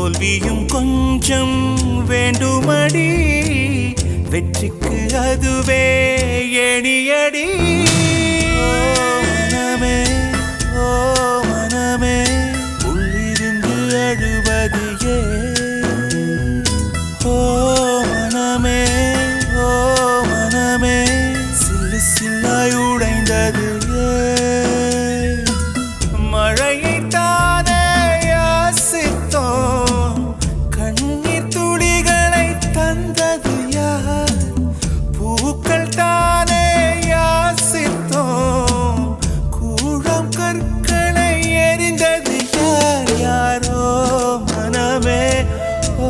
தோல்வியும் கொஞ்சம் வேண்டுமடி, வெற்றிக்கு அதுவே எணியடி. மனமே ஓ மனமே, உள்ளிருந்து அழுவது ஏன்? ஓ மனமே ஓ மனமே, சில்லு சில்லாய் உடைந்தது ஏன்? மழையை தானே யாசித்தோம், கண்ணீர் துளிகளை தந்தது யார்? பூக்கள் தானே யாசித்தோம், கூழம் கற்களை எரிந்தது யார்? யாரோ மனமே ஓ